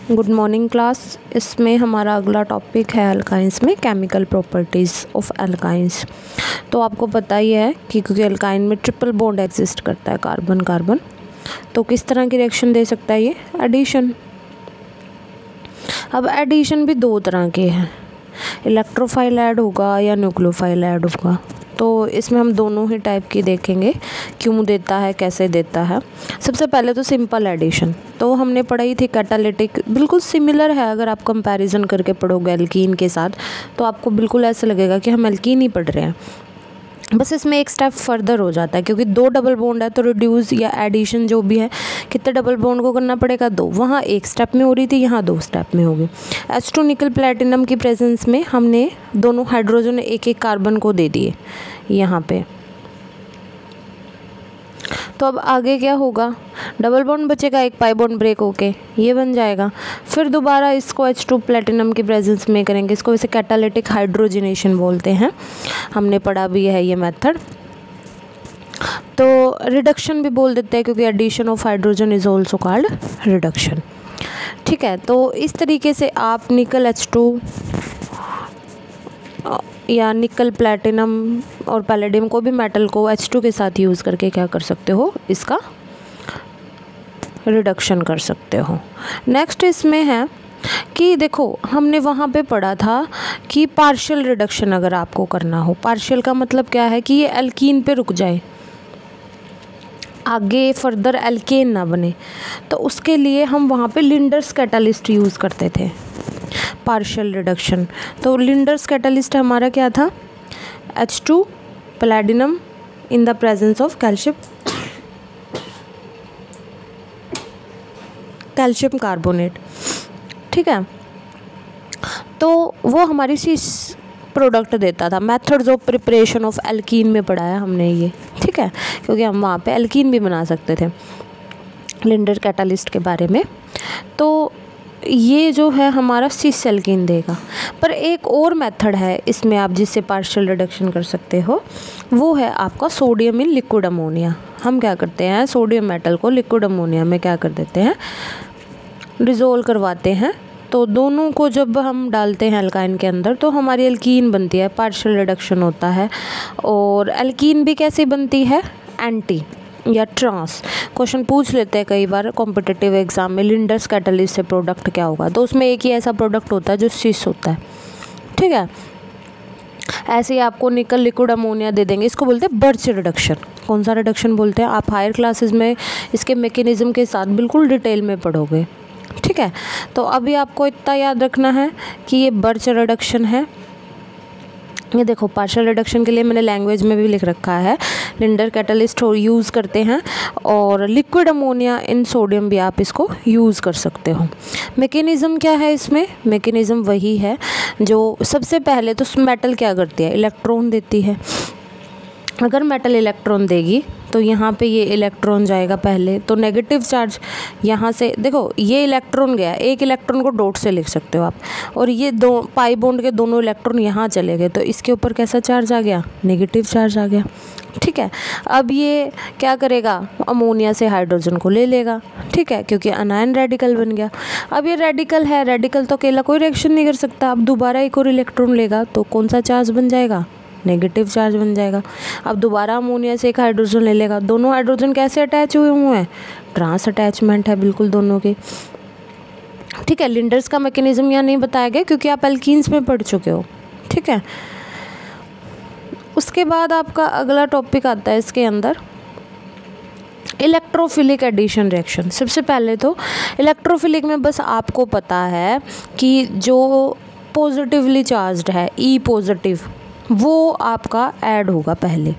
Good morning class. इसमें हमारा अगला टॉपिक है अल्काइंस में केमिकल प्रॉपर्टीज़ ऑफ अल्काइंस। तो आपको पता ही है कि क्योंकि अल्काइन में ट्रिपल बॉन्ड एग्जिस्ट करता है कार्बन कार्बन, तो किस तरह की रिएक्शन दे सकता है ये? एडिशन। अब एडिशन भी दो तरह के हैं, इलेक्ट्रोफाइल ऐड होगा या न्यूक्लियोफाइल ऐड होगा। तो इसमें हम दोनों ही टाइप की देखेंगे, क्यों देता है, कैसे देता है। सबसे पहले तो सिंपल एडिशन, तो हमने पढ़ाई थी कैटालिटिक, बिल्कुल सिमिलर है। अगर आप कंपैरिजन करके पढ़ोगे एल्कीन के साथ तो आपको बिल्कुल ऐसा लगेगा कि हम एल्कीन ही पढ़ रहे हैं, बस इसमें एक स्टेप फर्दर हो जाता है क्योंकि दो डबल बॉन्ड है। तो रिड्यूस या एडिशन जो भी है, कितने डबल बॉन्ड को करना पड़ेगा? दो। वहाँ एक स्टेप में हो रही थी, यहाँ दो स्टेप में होगी। H2 निकल प्लेटिनम की प्रेजेंस में हमने दोनों हाइड्रोजन एक एक कार्बन को दे दिए यहाँ पे। तो अब आगे क्या होगा? डबल बॉन्ड बचेगा, एक पाई बॉन्ड ब्रेक होके ये बन जाएगा। फिर दोबारा इसको H2 प्लेटिनम की प्रेजेंस में करेंगे, इसको वैसे कैटालिटिक हाइड्रोजनेशन बोलते हैं, हमने पढ़ा भी है ये मेथड। तो रिडक्शन भी बोल देते हैं क्योंकि addition of hydrogen is also called reduction. ठीक है, तो इस तरीके से आप निकल H2 या निकल प्लैटिनम और पैलेडियम को भी मेटल को H2 के साथ यूज़ करके क्या कर सकते हो? इसका रिडक्शन कर सकते हो। नेक्स्ट इसमें है कि देखो हमने वहाँ पे पढ़ा था कि पार्शियल रिडक्शन अगर आपको करना हो, पार्शियल का मतलब क्या है कि ये एल्कीन पे रुक जाए, आगे फर्दर एल्केन ना बने, तो उसके लिए हम वहाँ पे लिंडर्स कैटालिस्ट यूज़ करते थे पार्शियल रिडक्शन। तो लिंडर्स कैटालिस्ट हमारा क्या था? H2 palladium in the presence of calcium carbonate. ठीक है, तो वो हमारी सी प्रोडक्ट देता था। Methods of preparation of alkene में पढ़ाया हमने ये, ठीक है, क्योंकि हम वहाँ पे एल्कीन भी बना सकते थे लिंडर कैटालिस्ट के बारे में। तो ये जो है हमारा सिस एल्कीन देगा। पर एक और मेथड है इसमें आप जिससे पार्शियल रिडक्शन कर सकते हो, वो है आपका सोडियम इन लिक्विड अमोनिया। हम क्या करते हैं, सोडियम मेटल को लिक्विड अमोनिया में क्या कर देते हैं, डिज़ोल्व करवाते हैं। तो दोनों को जब हम डालते हैं अल्काइन के अंदर तो हमारी एल्कीन बनती है, पार्शियल रिडक्शन होता है। और एल्कीन भी कैसे बनती है? एंटी या ट्रांस। क्वेश्चन पूछ लेते हैं कई बार कॉम्पिटिटिव एग्जाम में, लिंडर्स कैटालिस्ट से प्रोडक्ट क्या होगा? तो उसमें एक ही ऐसा प्रोडक्ट होता है जो सिस होता है। ठीक है, ऐसे ही आपको निकल लिक्विड अमोनिया दे देंगे, इसको बोलते हैं बर्च रिडक्शन। कौन सा रिडक्शन बोलते हैं? आप हायर क्लासेस में इसके मैकेनिज्म के साथ बिल्कुल डिटेल में पढ़ोगे। ठीक है, तो अभी आपको इतना याद रखना है कि ये बर्च रिडक्शन है। ये देखो पार्शियल रिडक्शन के लिए मैंने लैंग्वेज में भी लिख रखा है, लिंडर कैटालिस्ट यूज़ करते हैं, और लिक्विड अमोनिया इन सोडियम भी आप इसको यूज़ कर सकते हो। मैकेनिज़्म क्या है इसमें? मैकेनिज़्म वही है जो सबसे पहले तो मेटल क्या करती है, इलेक्ट्रॉन देती है। अगर मेटल इलेक्ट्रॉन देगी तो यहाँ पे ये इलेक्ट्रॉन जाएगा पहले, तो नेगेटिव चार्ज यहाँ से, देखो ये इलेक्ट्रॉन गया, एक इलेक्ट्रॉन को डॉट से लिख सकते हो आप, और ये दो पाई बॉन्ड के दोनों इलेक्ट्रॉन यहाँ चले गए, तो इसके ऊपर कैसा चार्ज आ गया? नेगेटिव चार्ज आ गया। ठीक है, अब ये क्या करेगा? अमोनिया से हाइड्रोजन को ले लेगा। ठीक है, क्योंकि अनायन रेडिकल बन गया। अब ये रेडिकल है, रेडिकल तो अकेला कोई रिएक्शन नहीं कर सकता, अब दोबारा एक और इलेक्ट्रॉन लेगा तो कौन सा चार्ज बन जाएगा? नेगेटिव चार्ज बन जाएगा। अब दोबारा अमोनिया से एक हाइड्रोजन ले लेगा, दोनों हाइड्रोजन कैसे अटैच हुए हैं? ट्रांस अटैचमेंट है बिल्कुल दोनों के। ठीक है, लिंडर्स का मैकेनिज्म यहाँ नहीं बताया गया क्योंकि आप एल्कीन्स में पढ़ चुके हो। ठीक है, उसके बाद आपका अगला टॉपिक आता है इसके अंदर, इलेक्ट्रोफिलिक एडिशन रिएक्शन। सबसे पहले तो इलेक्ट्रोफिलिक में बस आपको पता है कि जो पॉजिटिवली चार्ज्ड है, ई पॉजिटिव, वो आपका ऐड होगा पहले।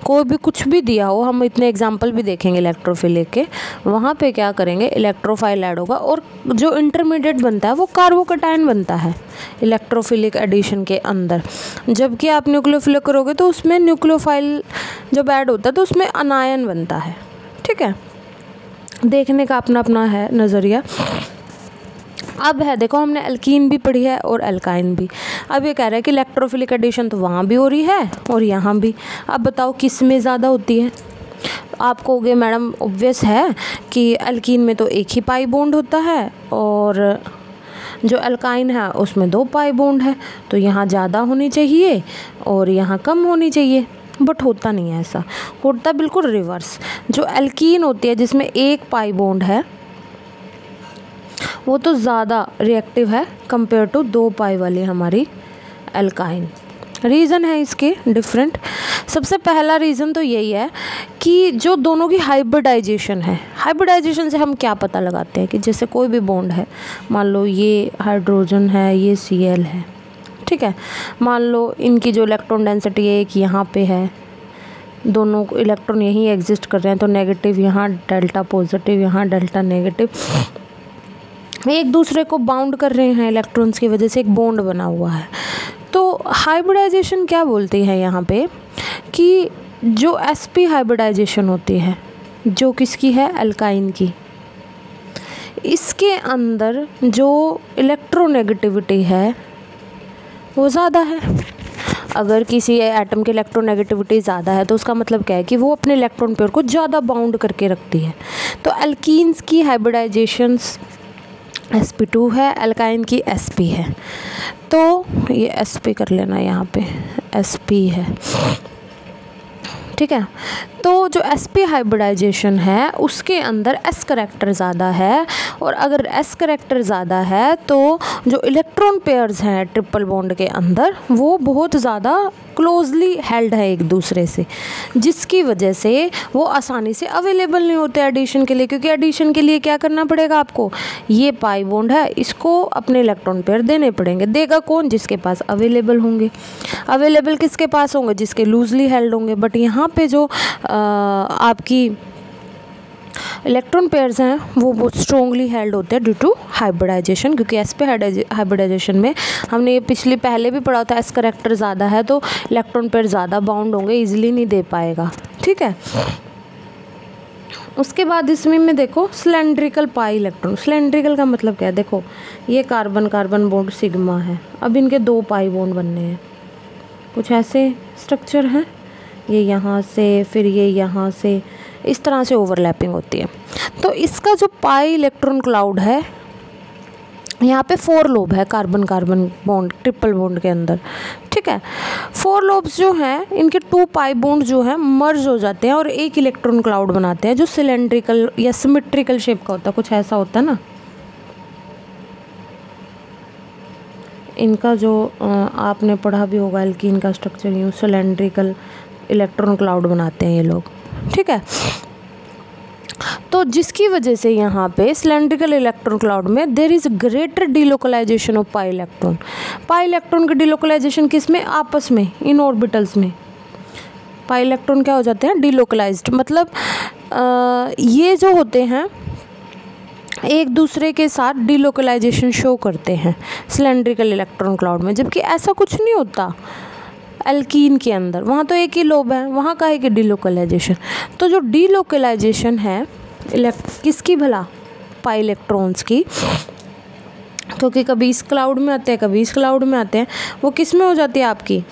कोई भी कुछ भी दिया हो, हम इतने एग्जाम्पल भी देखेंगे इलेक्ट्रोफिलिक के, वहाँ पे क्या करेंगे, इलेक्ट्रोफाइल ऐड होगा, और जो इंटरमीडिएट बनता है वो कार्बोकैटायन बनता है इलेक्ट्रोफिलिक एडिशन के अंदर। जबकि आप न्यूक्लियोफिलिक करोगे तो उसमें न्यूक्लियोफाइल जब ऐड होता है तो उसमें अनायन बनता है। ठीक है, देखने का अपना अपना है नज़रिया। अब है, देखो हमने एल्कीन भी पढ़ी है और एल्काइन भी। अब ये कह रहा है कि इलेक्ट्रोफिलिक एडिशन तो वहाँ भी हो रही है और यहाँ भी। अब बताओ किस में ज़्यादा होती है? आप कहोगे मैडम ऑब्वियस है कि एल्कीन में तो एक ही पाई बॉन्ड होता है और जो अल्काइन है उसमें 2 पाई बॉन्ड है, तो यहाँ ज़्यादा होनी चाहिए और यहाँ कम होनी चाहिए। बट होता नहीं है ऐसा, होता बिल्कुल रिवर्स। जो एल्कीन होती है जिसमें 1 पाई बॉन्ड है वो तो ज़्यादा रिएक्टिव है कंपेयर टू 2 पाई वाली हमारी अल्काइन। रीज़न है इसके डिफरेंट। सबसे पहला रीज़न तो यही है कि जो दोनों की हाइब्रिडाइजेशन है, हाइब्रिडाइजेशन से हम क्या पता लगाते हैं कि जैसे कोई भी बॉन्ड है, मान लो ये हाइड्रोजन है, ये Cl है, ठीक है, मान लो इनकी जो इलेक्ट्रॉन डेंसिटी है एक यहाँ पे है, दोनों इलेक्ट्रॉन यहीं एग्जिस्ट कर रहे हैं, तो नेगेटिव यहाँ, डेल्टा पॉजिटिव यहाँ, डेल्टा नेगेटिव, एक दूसरे को बाउंड कर रहे हैं इलेक्ट्रॉन्स की वजह से, एक बॉन्ड बना हुआ है। तो हाइब्रिडाइजेशन क्या बोलती है यहाँ पे कि जो sp हाइब्रिडाइजेशन होती है, जो किसकी है, अल्काइन की, इसके अंदर जो इलेक्ट्रोनेगेटिविटी है वो ज़्यादा है। अगर किसी एटम की इलेक्ट्रोनेगेटिविटी ज़्यादा है तो उसका मतलब क्या है कि वो अपने इलेक्ट्रॉन पेयर को ज़्यादा बाउंड करके रखती है। तो अल्कीन्स की हाइब्रिडाइजेशंस sp2 है, अल्काइन की sp है, तो ये sp कर लेना, यहाँ पे sp है, ठीक है। तो जो sp हाइब्रिडाइजेशन है उसके अंदर s करैक्टर ज़्यादा है, और अगर s करैक्टर ज़्यादा है तो जो इलेक्ट्रॉन पेयर्स हैं ट्रिपल बॉन्ड के अंदर वो बहुत ज़्यादा क्लोजली हेल्ड है एक दूसरे से, जिसकी वजह से वो आसानी से अवेलेबल नहीं होते एडिशन के लिए। क्योंकि एडिशन के लिए क्या करना पड़ेगा आपको, ये पाई बॉन्ड है इसको अपने इलेक्ट्रॉन पेयर देने पड़ेंगे। देगा कौन, जिसके पास अवेलेबल होंगे। अवेलेबल किसके पास होंगे, जिसके लूजली हेल्ड होंगे। बट यहाँ पे जो आपकी इलेक्ट्रॉन पेयर्स हैं वो बहुत स्ट्रॉन्गली हेल्ड होते हैं ड्यू टू हाइब्रिडाइजेशन। क्योंकि sp हाइब्रिडाइजेशन में हमने ये पहले भी पढ़ा था, s करैक्टर ज़्यादा है तो इलेक्ट्रॉन पेयर ज़्यादा बाउंड होंगे, इजीली नहीं दे पाएगा, ठीक है। उसके बाद इसमें में देखो सिलेंड्रिकल पाई इलेक्ट्रॉन। सिलेंड्रिकल का मतलब क्या है, देखो ये कार्बन कार्बन बॉन्ड सिग्मा है, अब इनके 2 पाई बॉन्ड बनने हैं, कुछ ऐसे स्ट्रक्चर हैं, ये यहाँ से फिर ये यहाँ से, इस तरह से ओवरलैपिंग होती है। तो इसका जो पाई इलेक्ट्रॉन क्लाउड है, यहाँ पे 4 लोब है carbon carbon bond triple bond के अंदर, ठीक है। 4 लोब्स जो हैं इनके 2 पाई बॉन्ड जो है मर्ज हो जाते हैं और एक इलेक्ट्रॉन क्लाउड बनाते हैं जो सिलेंड्रिकल या सिमेट्रिकल शेप का होता है, कुछ ऐसा होता है ना। इनका जो आपने पढ़ा भी होगा एल्कीन का स्ट्रक्चर, यूँ सिलेंड्रिकल इलेक्ट्रॉन क्लाउड बनाते हैं ये लोग, ठीक है। तो जिसकी वजह से यहाँ पे सिलेंड्रिकल इलेक्ट्रॉन क्लाउड में there is greater delocalisation of pi electron. Pi electron की डिलोकलाइजेशन किस में, आपस में इन ऑर्बिटल्स में पाई इलेक्ट्रॉन क्या हो जाते हैं, डिलोकलाइज्ड। मतलब ये जो होते हैं एक दूसरे के साथ डिलोकलाइजेशन शो करते हैं सिलेंड्रिकल इलेक्ट्रॉन क्लाउड में, जबकि ऐसा कुछ नहीं होता एल्कीन के अंदर। वहाँ तो एक ही लोब है, वहाँ का है कि डिलोकलाइजेशन। तो जो डिलोकलाइजेशन है किसकी भला, पाई इलेक्ट्रॉन्स की, क्योंकि कभी इस क्लाउड में आते हैं कभी इस क्लाउड में आते हैं, वो किस में हो जाती है आपकी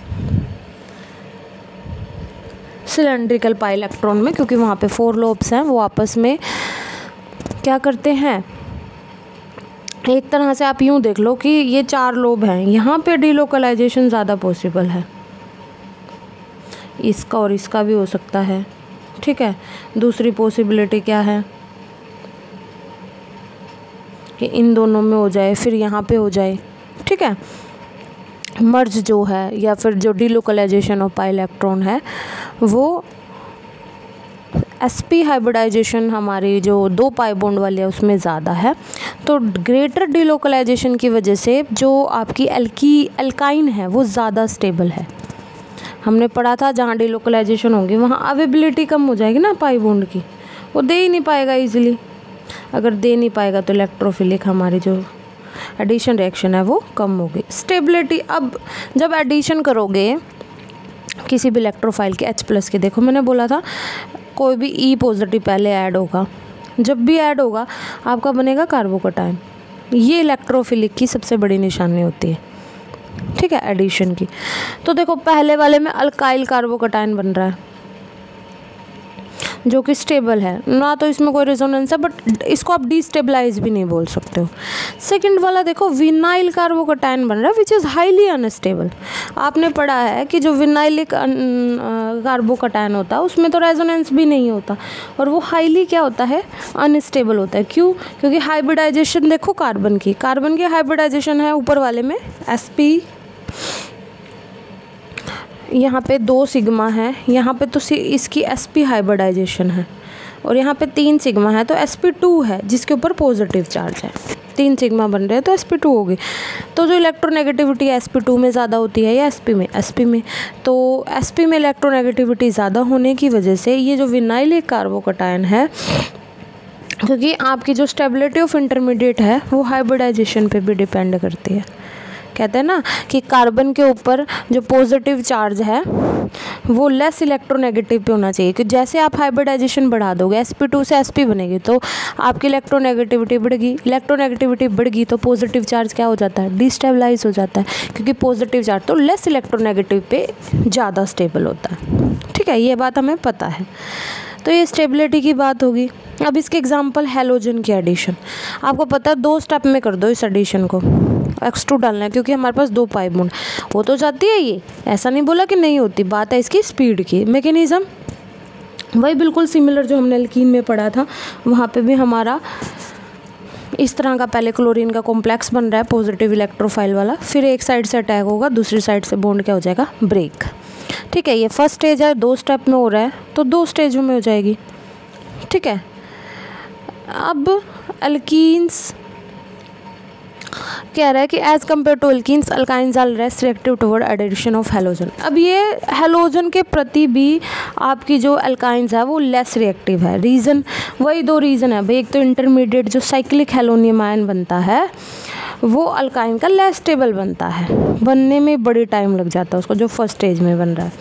सिलेंड्रिकल पाई इलेक्ट्रॉन में, क्योंकि वहाँ पे 4 लोब्स हैं, वो आपस में क्या करते हैं, एक तरह से आप यूँ देख लो कि ये 4 लोब हैं, यहाँ पे डिलोकलाइजेशन ज़्यादा पॉसिबल है, इसका और इसका भी हो सकता है, ठीक है। दूसरी पॉसिबिलिटी क्या है कि इन दोनों में हो जाए, फिर यहाँ पे हो जाए, ठीक है, मर्ज जो है, या फिर जो डिलोकलाइजेशन ऑफ पाई इलेक्ट्रॉन है वो sp हाइब्रिडाइजेशन हमारी जो 2 पाई बॉन्ड वाली है उसमें ज़्यादा है। तो ग्रेटर डिलोकलाइजेशन की वजह से जो आपकी अल्काइन है वो ज़्यादा स्टेबल है। हमने पढ़ा था जहाँ डिलोकलाइजेशन होगी वहाँ अवेबिलिटी कम हो जाएगी ना पाई बॉन्ड की, वो दे ही नहीं पाएगा इजीली। अगर दे नहीं पाएगा तो इलेक्ट्रोफिलिक हमारी जो एडिशन रिएक्शन है वो कम होगी। स्टेबिलिटी, अब जब एडिशन करोगे किसी भी इलेक्ट्रोफाइल के H+ के, देखो मैंने बोला था कोई भी E पॉजिटिव पहले ऐड होगा, जब भी ऐड होगा आपका बनेगा कार्बोकटायन। ये इलेक्ट्रोफिलिक की सबसे बड़ी निशानी होती है, ठीक है, एडिशन की। तो देखो पहले वाले में अल्काइल कार्बोकटायन बन रहा है, जो कि स्टेबल है ना, तो इसमें कोई रेजोनेंस है, बट इसको आप डिस्टेबलाइज भी नहीं बोल सकते हो। सेकंड वाला देखो, विनाइल कार्बोकटायन बन रहा है विच इज़ हाईली अनस्टेबल। आपने पढ़ा है कि जो विनाइलिक कार्बोकटायन होता है उसमें तो रेजोनेंस भी नहीं होता, और वो हाईली क्या होता है, अनस्टेबल होता है। क्यों? क्योंकि हाइब्रिडाइजेशन देखो कार्बन की हाइब्रिडाइजेशन है ऊपर वाले में sp, यहाँ पे 2 सिग्मा है, यहाँ पे तो इसकी sp हाइब्रिडाइजेशन है, और यहाँ पे 3 सिग्मा है तो sp2 है जिसके ऊपर पॉजिटिव चार्ज है। 3 सिग्मा बन रहे हैं तो sp2 होगी। तो जो इलेक्ट्रोनेगेटिविटी sp2 में ज़्यादा होती है या sp में, तो sp में इलेक्ट्रोनेगेटिविटी ज़्यादा होने की वजह से ये जो विनाइलिक कार्बोकटायन है, क्योंकि आपकी जो स्टेबिलिटी ऑफ इंटरमीडिएट है वो हाइब्रिडाइजेशन पे भी डिपेंड करती है। कहते हैं ना कि कार्बन के ऊपर जो पॉजिटिव चार्ज है वो लेस इलेक्ट्रोनेगेटिव पे होना चाहिए, कि जैसे आप हाइब्रिडाइजेशन बढ़ा दोगे sp2 से sp बनेगी तो आपकी इलेक्ट्रोनेगेटिविटी बढ़ेगी तो पॉजिटिव चार्ज क्या हो जाता है, डिस्टेबलाइज हो जाता है, क्योंकि पॉजिटिव चार्ज तो लेस इलेक्ट्रोनेगेटिव पे ज़्यादा स्टेबल होता है। ठीक है, ये बात हमें पता है। तो ये स्टेबिलिटी की बात होगी। अब इसके एग्जांपल हैलोजन की एडिशन, आपको पता है 2 स्टेप में कर दो इस एडिशन को। x2 डालना है क्योंकि हमारे पास 2 पाई बॉन्ड हो तो जाती है, ये ऐसा नहीं बोला कि नहीं होती, बात है इसकी स्पीड की। मैकेनिज्म वही बिल्कुल सिमिलर जो हमने एल्कीन में पढ़ा था, वहाँ पे भी हमारा इस तरह का पहले क्लोरीन का कॉम्प्लेक्स बन रहा है पॉजिटिव इलेक्ट्रोफाइल वाला, फिर एक साइड से अटैक होगा, दूसरी साइड से बॉन्ड क्या हो जाएगा, ब्रेक। ठीक है, ये फर्स्ट स्टेज है, 2 स्टेप में हो रहा है तो 2 स्टेजों में हो जाएगी। ठीक है, अब एल्कीन्स कह रहा है कि as compare to alkenes alkynes are less reactive toward addition of halogen. अब ये हैलोजन के प्रति भी आपकी जो अल्काइन्स है वो लेस रिएक्टिव है। रीज़न वही 2 रीज़न है भाई, एक तो इंटरमीडिएट जो साइक्लिक हैलोनियम आयन बनता है वो अल्काइन का लेस स्टेबल बनता है, बनने में बड़ी टाइम लग जाता है उसको, जो फर्स्ट स्टेज में बन रहा है।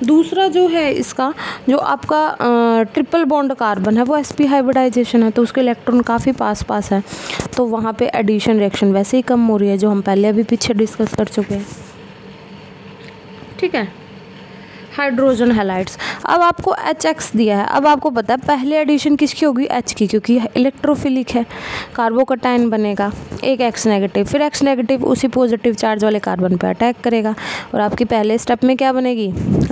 दूसरा जो है इसका जो आपका ट्रिपल बॉन्ड कार्बन है वो sp हाइब्रिडाइजेशन है, तो उसके इलेक्ट्रॉन काफ़ी पास है, तो वहाँ पे एडिशन रिएक्शन वैसे ही कम हो रही है, जो हम पहले अभी पीछे डिस्कस कर चुके हैं। ठीक है, हाइड्रोजन हैलाइड्स। अब आपको HX दिया है, अब आपको पता है पहले एडिशन किसकी होगी, H की, क्योंकि इलेक्ट्रोफिलिक है, कार्बोकटायन बनेगा, एक X नेगेटिव, फिर X नेगेटिव उसी पॉजिटिव चार्ज वाले कार्बन पे अटैक करेगा, और आपकी पहले स्टेप में क्या बनेगी,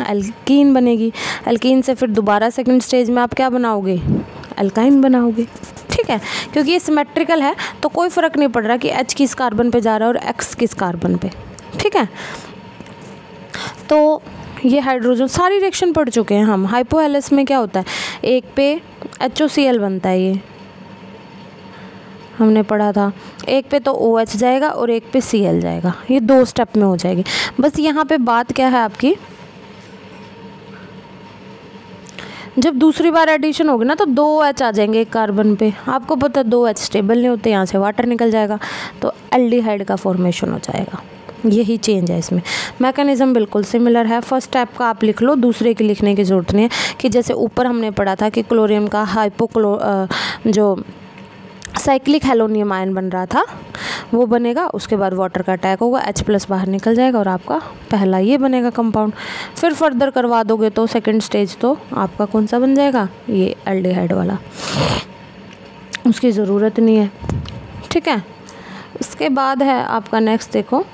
एल्कीन बनेगी। एल्कीन से फिर दोबारा सेकंड स्टेज में आप क्या बनाओगे, एल्काइन बनाओगे। ठीक है, क्योंकि ये सिमेट्रिकल है तो कोई फ़र्क नहीं पड़ रहा कि H किस कार्बन पे जा रहा है और X किस कार्बन पे। ठीक है, तो ये हाइड्रोजन सारी रिएक्शन पढ़ चुके हैं हम। हाइपोहेलस में क्या होता है, एक पे HOCl बनता है, ये हमने पढ़ा था, एक पे तो OH जाएगा और एक पे Cl जाएगा, ये 2 स्टेप में हो जाएगी। बस यहाँ पे बात क्या है आपकी, जब दूसरी बार एडिशन होगी ना तो 2 H आ जाएंगे एक कार्बन पे, आपको पता है 2 H स्टेबल नहीं होते, यहाँ से वाटर निकल जाएगा तो एल्डिहाइड का फॉर्मेशन हो जाएगा। यही चेंज है इसमें। मैकेनिज्म बिल्कुल सिमिलर है। फर्स्ट स्टेप का आप लिख लो, दूसरे की लिखने की ज़रूरत नहीं है। कि जैसे ऊपर हमने पढ़ा था कि क्लोरीन का जो साइक्लिक हैलोनियम आयन बन रहा था वो बनेगा, उसके बाद वाटर का अटैक होगा, H+ बाहर निकल जाएगा और आपका पहला ये बनेगा कंपाउंड। फिर फर्दर करवा दोगे तो सेकंड स्टेज तो आपका कौन सा बन जाएगा, ये एल्डिहाइड वाला, उसकी ज़रूरत नहीं है। ठीक है, उसके बाद है आपका नेक्स्ट देखो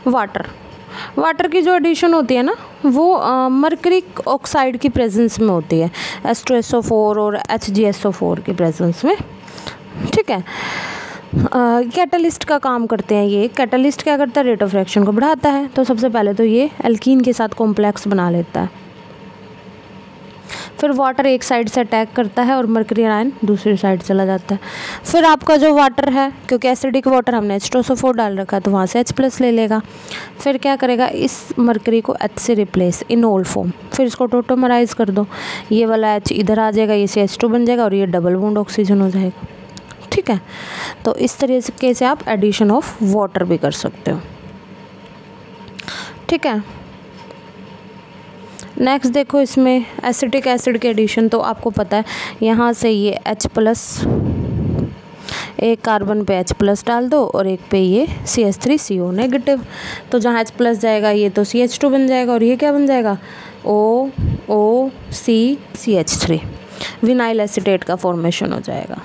वाटर की जो एडिशन होती है ना वो मर्करी ऑक्साइड की प्रेजेंस में होती है, H2SO4 और HgSO4 की प्रेजेंस में। ठीक है, कैटलिस्ट का काम करते हैं ये। कैटलिस्ट क्या करता है, रेट ऑफ रिएक्शन को बढ़ाता है। तो सबसे पहले तो ये एल्कीन के साथ कॉम्प्लेक्स बना लेता है, फिर वाटर एक साइड से अटैक करता है और मर्करी आयन दूसरी साइड चला जाता है। फिर आपका जो वाटर है, क्योंकि एसिडिक वाटर हमने H2SO4 डाल रखा है तो वहाँ से H+ ले लेगा, फिर क्या करेगा, इस मर्करी को H से रिप्लेस इनोल फॉर्म, फिर इसको टोटोमराइज कर दो, ये वाला H इधर आ जाएगा, ये CH2 बन जाएगा और ये डबल बॉन्ड ऑक्सीजन हो जाएगा। ठीक है, तो इस तरीके से आप एडिशन ऑफ वाटर भी कर सकते हो। ठीक है, नेक्स्ट देखो इसमें एसिटिक एसिड के एडिशन, तो आपको पता है यहाँ से ये H+, एक कार्बन पे H+ डाल दो और एक पे ये CH3CO नेगेटिव, तो जहाँ H+ जाएगा ये तो CH2 बन जाएगा और ये क्या बन जाएगा, OOC CH3। विनाइल एसीटेट का फॉर्मेशन हो जाएगा।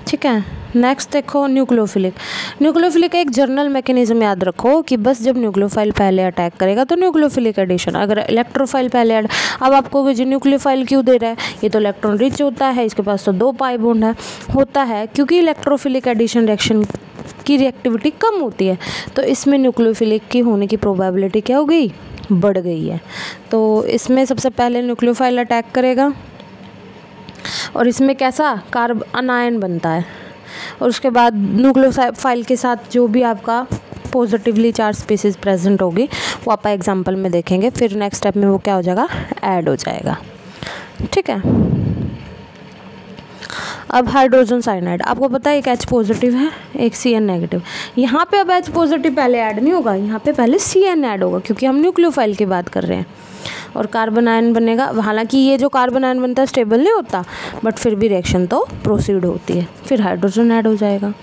ठीक है, नेक्स्ट देखो न्यूक्लियोफिलिक एक जर्नल मैकेनिज्म याद रखो कि बस जब न्यूक्लियोफाइल पहले अटैक करेगा तो न्यूक्लियोफिलिक एडिशन, अगर इलेक्ट्रोफाइल पहले अब आपको जो न्यूक्लियोफाइल क्यों दे रहा है, ये तो इलेक्ट्रॉन रिच होता है, इसके पास तो 2 पाई बॉन्ड होता है क्योंकि इलेक्ट्रोफिलिक एडिशन रिएक्शन की रिएक्टिविटी कम होती है, तो इसमें न्यूक्लियोफिलिक की होने की प्रोबेबिलिटी क्या हो गई, बढ़ गई है। तो इसमें सबसे पहले न्यूक्लियोफाइल अटैक करेगा और इसमें कैसा अनायन बनता है, और उसके बाद न्यूक्लियोफाइल के साथ जो भी आपका पॉजिटिवली चार्ज स्पीसीज प्रेजेंट होगी वो आप एग्जांपल में देखेंगे, फिर नेक्स्ट स्टेप में वो क्या हो जाएगा, ऐड हो जाएगा। ठीक है, अब हाइड्रोजन साइनाइड, आपको पता है एक H पॉजिटिव है एक Cn नेगेटिव, यहाँ पे अब H पॉजिटिव पहले ऐड नहीं होगा, यहाँ पे पहले Cn ऐड होगा क्योंकि हम न्यूक्लियोफाइल की बात कर रहे हैं, और कार्बन आयन बनेगा। हालांकि ये जो कार्बन आयन बनता है स्टेबल नहीं होता, बट फिर भी रिएक्शन तो प्रोसीड होती है, फिर हाइड्रोजन ऐड हो जाएगा।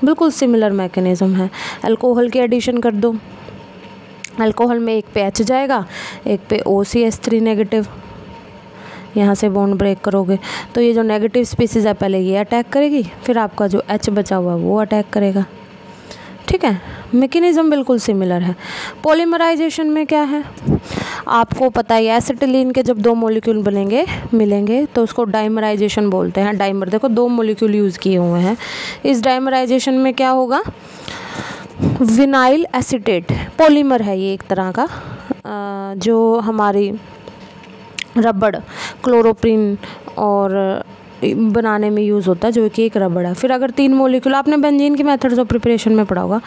बिल्कुल सिमिलर मैकेनिज्म है। अल्कोहल की एडिशन कर दो, अल्कोहल में एक पे H जाएगा, एक पे OCH3 नेगेटिव, यहाँ से बॉन्ड ब्रेक करोगे तो ये जो नेगेटिव स्पीसीज है पहले ये अटैक करेगी, फिर आपका जो H बचा हुआ वो अटैक करेगा। ठीक है, मैकेनिज्म बिल्कुल सिमिलर है। पॉलीमराइजेशन में क्या है, आपको पता है एसिटिलीन के जब 2 मॉलिक्यूल मिलेंगे तो उसको डाइमराइजेशन बोलते हैं। डाइमर देखो 2 मॉलिक्यूल यूज़ किए हुए हैं। इस डाइमराइजेशन में क्या होगा, विनाइल एसीटेट पॉलीमर है ये एक तरह का, जो हमारी रबड़ क्लोरोप्रीन और बनाने में यूज़ होता है, जो कि एक रबड़ है। फिर अगर 3 मॉलिक्यूल, आपने बेंजीन की मेथड्स ऑफ प्रिपरेशन में पढ़ा होगा,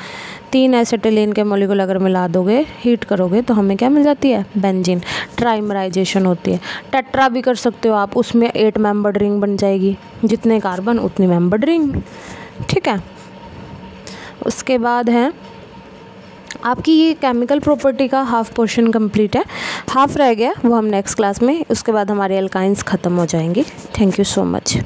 3 एसिटिलीन के मॉलिक्यूल अगर मिला दोगे, हीट करोगे तो हमें क्या मिल जाती है, बेंजीन। ट्राइमराइजेशन होती है। टेट्रा भी कर सकते हो आप, उसमें 8 मेंबर्ड रिंग बन जाएगी, जितने कार्बन उतनी मेंबर्ड रिंग। ठीक है, उसके बाद है आपकी ये केमिकल प्रॉपर्टी का हाफ पोर्शन कंप्लीट है, हाफ रह गया वो हम नेक्स्ट क्लास में, उसके बाद हमारे अल्काइंस ख़त्म हो जाएंगे। Thank you so much.